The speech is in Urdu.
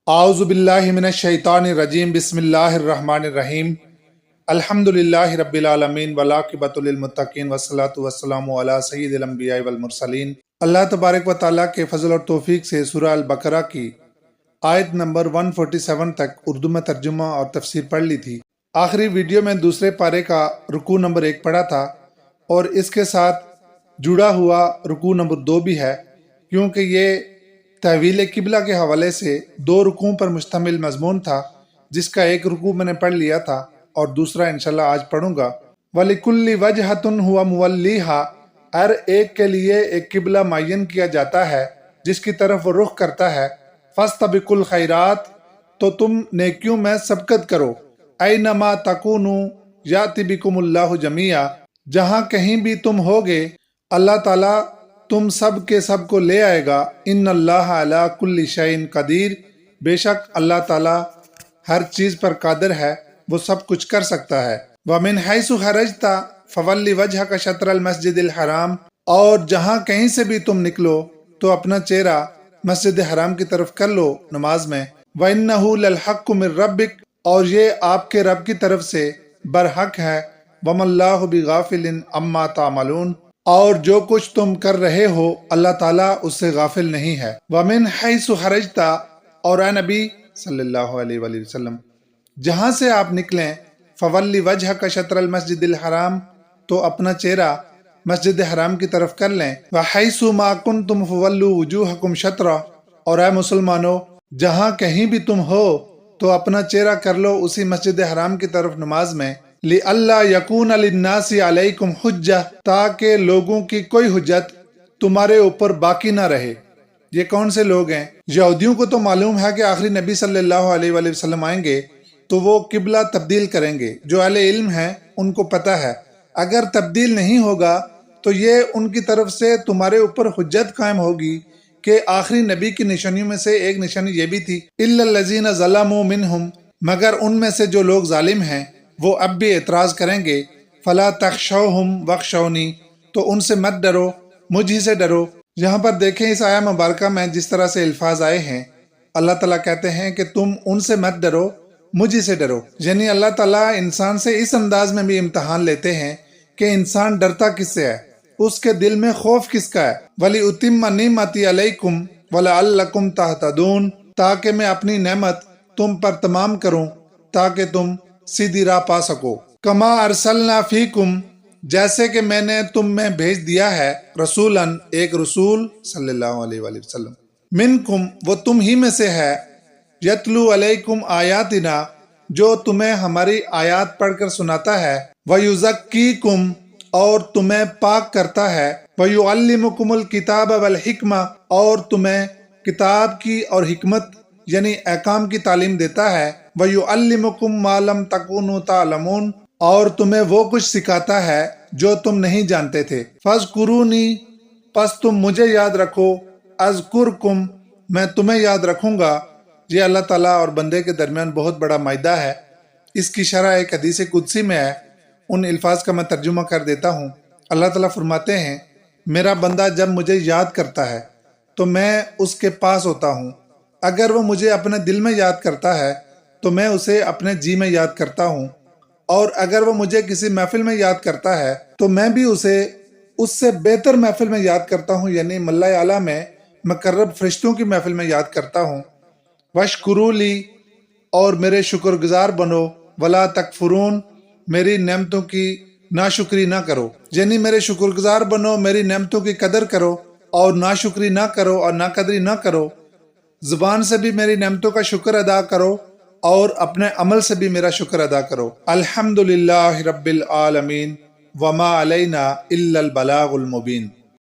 اعوذ باللہ من الشیطان الرجیم بسم اللہ الرحمن الرحیم الحمدللہ رب العالمین والعاقبۃ للمتقین والصلاۃ والسلام علی سید الانبیاء والمرسلین۔ اللہ تبارک و تعالیٰ کے فضل اور توفیق سے سورہ البقرہ کی آیت نمبر 147 تک اردو میں ترجمہ اور تفسیر پڑھ لی تھی۔ آخری ویڈیو میں دوسرے پارے کا رکوع نمبر 1 پڑھا تھا اور اس کے ساتھ جڑا ہوا رکوع نمبر 2 بھی ہے، کیونکہ یہ تحویل قبلہ کے حوالے سے 2 رکوعوں پر مشتمل مضمون تھا، جس کا ایک رکوع میں نے پڑھ لیا تھا اور دوسرا انشاءاللہ آج پڑھوں گا۔ وَلِكُلِّ وَجْهَةٌ هُوَ مُوَلِّيهَا، ہر ایک کے لیے ایک قبلہ معین کیا جاتا ہے جس کی طرف وہ رخ کرتا ہے۔ فَاسْتَبِقُوا الْخَيْرَاتِ، تو تم نیکیوں میں سبقت کرو۔ أَيْنَمَا تَكُونُوا يَأْتِ بِكُمُ اللَّهُ جَمِيعًا، جہاں کہیں بھی تم ہوگے اللہ تعالیٰ تم سب کے سب کو لے آئے گا۔ ان اللہ علی کل شیء قدیر، بے شک اللہ تعالیٰ ہر چیز پر قادر ہے، وہ سب کچھ کر سکتا ہے۔ وَمِنْ حَيْثُ خَرَجْتَ فَوَلِّ وَجْهَكَ شَطْرَ الْمَسْجِدِ الْحَرَامِ، اور جہاں کہیں سے بھی تم نکلو تو اپنا چہرہ مسجد حرام کی طرف کر لو نماز میں۔ وَإِنَّهُ لَلْحَقُّ مِنْ رَبِّكَ، اور یہ آپ کے رب کی طرف سے برحق ہے۔ وَمَا اللَّهُ بِغَافِلٍ عَمَّا تَعْمَلُونَ، اور جو کچھ تم کر رہے ہو اللہ تعالیٰ اس سے غافل نہیں ہے۔ وَمِنْ حَيْثُ خَرَجْتَ، اور اے نبی صلی اللہ علیہ وآلہ وسلم جہاں سے آپ نکلیں، فَوَلِّ وَجْهَكَ شَطْرَ الْمَسْجِدِ الْحَرَامِ، تو اپنا چہرہ مسجد حرام کی طرف کر لیں۔ وَحَيْثُ مَا كُنْتُمْ فَوَلُّوا وُجُوهَكُمْ شَطْرَهُ، اور اے مسلمانوں جہاں کہیں بھی تم ہو تو اپنا چہرہ کر لو اسی مسجد حرام کی طرف نماز میں۔ لِأَلَّا يَكُونَ لِلنَّاسِ عَلَيْكُمْ حُجَّةٌ، تاکہ لوگوں کی کوئی حجت تمہارے اوپر باقی نہ رہے۔ یہ کون سے لوگ ہیں؟ یہودیوں کو تو معلوم ہے کہ آخری نبی صلی اللہ علیہ وآلہ وسلم آئیں گے تو وہ قبلہ تبدیل کریں گے۔ جو اہل علم ہیں ان کو پتہ ہے اگر تبدیل نہیں ہوگا تو یہ ان کی طرف سے تمہارے اوپر حجت قائم ہوگی کہ آخری نبی کی نشانیوں میں سے ایک نشانی یہ بھی تھی، إِلَّا الَّذِينَ ظَلَمُوا مِنْهُمْ، مگر ان میں سے جو لوگ ظالم ہیں وہ اب بھی اعتراض کریں گے۔ فَلَا تَخْشَوْهُمْ وَاخْشَوْنِي، تو ان سے مت ڈرو، مجھ ہی سے ڈرو۔ یہاں پر دیکھیں اس آیہ مبارکہ میں جس طرح سے الفاظ آئے ہیں، اللہ تعالیٰ کہتے ہیں کہ تم ان سے مت ڈرو، مجھ ہی سے ڈرو۔ یعنی اللہ تعالیٰ انسان سے اس انداز میں بھی امتحان لیتے ہیں کہ انسان ڈرتا کس سے ہے، اس کے دل میں خوف کس کا ہے۔ وَلِأُتِمَّ نِعْمَتِي عَلَيْكُمْ وَلَعَلَّكُمْ تَهْتَدُونَ، تاکہ میں اپنی نعمت تم پر تمام کروں تاکہ تم سیدھی راہ پا سکو۔ کما ارسلنا فیکم، جیسے کہ میں نے تم میں بھیج دیا ہے، رسولاً، ایک رسول صلی اللہ علیہ وآلہ وسلم، منکم، وہ تم ہی میں سے ہے، یتلو علیکم آیاتنا، جو تمہیں ہماری آیات پڑھ کر سناتا ہے، ویزکیکم، اور تمہیں پاک کرتا ہے، ویعلمکم الکتاب والحکمہ، اور تمہیں کتاب کی اور حکمت یعنی احکام کی تعلیم دیتا ہے، وَيُعَلِّمُكُم مَّا لَمْ تَكُونُوا تَعْلَمُونَ، اور تمہیں وہ کچھ سکھاتا ہے جو تم نہیں جانتے تھے۔ فَاذْكُرُونِي، پس تم مجھے یاد رکھو، اذکرکم، میں تمہیں یاد رکھوں گا۔ یہ اللہ تعالیٰ اور بندے کے درمیان بہت بڑا معاہدہ ہے۔ اس کی شرح ایک حدیث قدسی میں ہے، ان الفاظ کا میں ترجمہ کر دیتا ہوں۔ اللہ تعالیٰ فرماتے ہیں، میرا بندہ جب مجھے یاد کرتا ہے تو میں اس کے پاس ہوتا ہوں، اگر وہ مجھے اپنے دل میں یاد کرتا ہے تو میں اسے اپنے جی میں یاد کرتا ہوں، اور اگر وہ مجھے کسی محفل میں یاد کرتا ہے تو میں بھی اسے اس سے بہتر محفل میں یاد کرتا ہوں، یعنی ملائے اعلیٰ میں مقرب فرشتوں کی محفل میں یاد کرتا ہوں۔ وَاشْکُرُوا لِی، اور میرے شکر گزار بنو، وَلَا تَکْفُرُونَ، میری نعمتوں کی ناشکری نہ کرو، یعنی میرے شکر گزار بنو، میری نعمتوں کی قدر کرو اور ناشکری نہ کرو اور ناقدری نہ کرو۔ زبان سے بھی میری نعمتوں کا شکر ادا کرو اور اپنے عمل سے بھی میرا شکر ادا کرو۔ الحمدللہ رب العالمین، وما علینا الا البلاغ المبین۔